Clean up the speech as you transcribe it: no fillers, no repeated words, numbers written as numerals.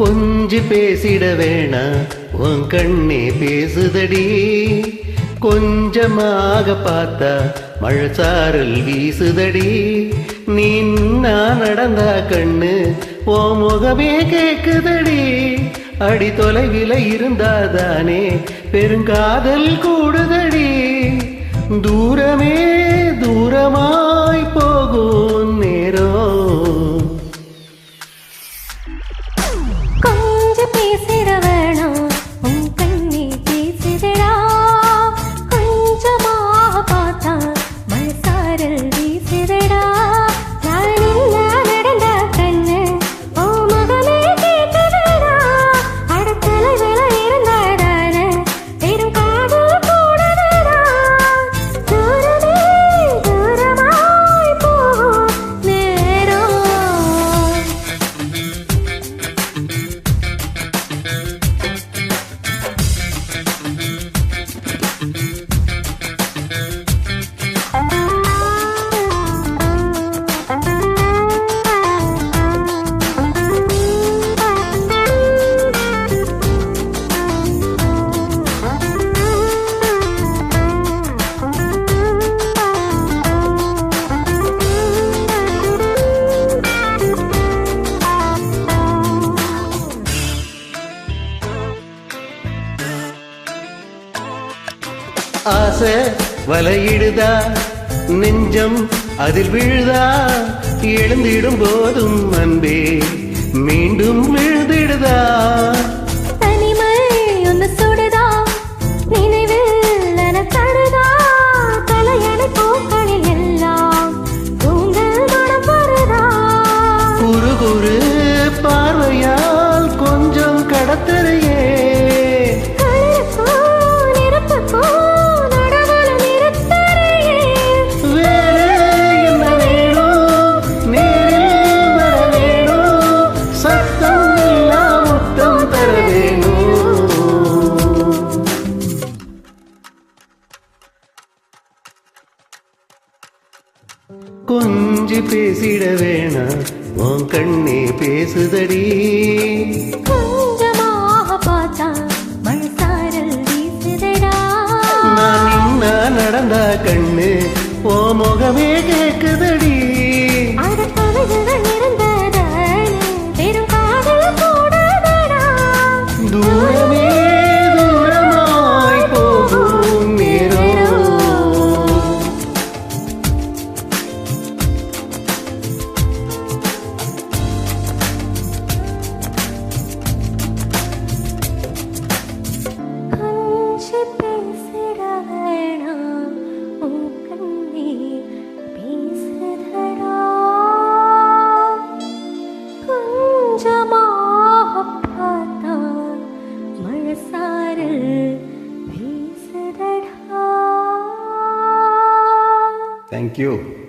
கொஞ்சி பேசிட வேணா உன் கண்ணே பேசுதடி. கொஞ்சமாக பார்த்தா மழைச்சாரல் வீசுதடி. நீ நான் நடந்தா கண்ணு ஓ முகமே கேக்குதடி. அடி தொலைவில இருந்தாதானே பெருங்காதல் கூடுதடி. தூரமே தூரமாய் போகும் நேரம். கொஞ்சம் பேசிட வேணாம் உன் கண்ணே பேசிடடா. கொஞ்சமாக பார்த்தா மனசாரல் வீசிடடா. நான் நடந்த கண்ணு ஓ முகமே கேட்குதடா. அடுத்தல வில இருந்தாதான பெரும் காதல் கூடுதடா. தூரமே தூரமாய் போகும் நேரம். ஆசை வலையிடுதா நெஞ்சம் அதில் விழுதா. எழுந்திடும் போதும் அன்பே மீண்டும் விழுதிடுதா. தனிமை ஒன்று சுடுதா நினைவில் என தடுதா. தலையணை பூக்களில் எல்லாம் உங்கள் மனம் வருதா. குறு குறு பார்வையால் கொஞ்சம் கடத்தலையே. கொஞ்சி பேசிட வேணா உன் கண்ணே பேசுதடி. கொஞ்சமாக பார்த்தா மனசாரல் வீசுதடா. நான் நடந்தா கண்ணு ஓ முகமே கேக்குதடி. அடுத்தவர்கள் இருந்ததானே பெரும் காதல் கூடுதடா. தூரமே தூரமாய் போகும் நேரம். கொஞ்சம் பேசிட வேணாம் உன் கண்ணே பேசுதடா. கொஞ்சமாக பார்த்தா மனசாரல் வீசுதடா. Thank you.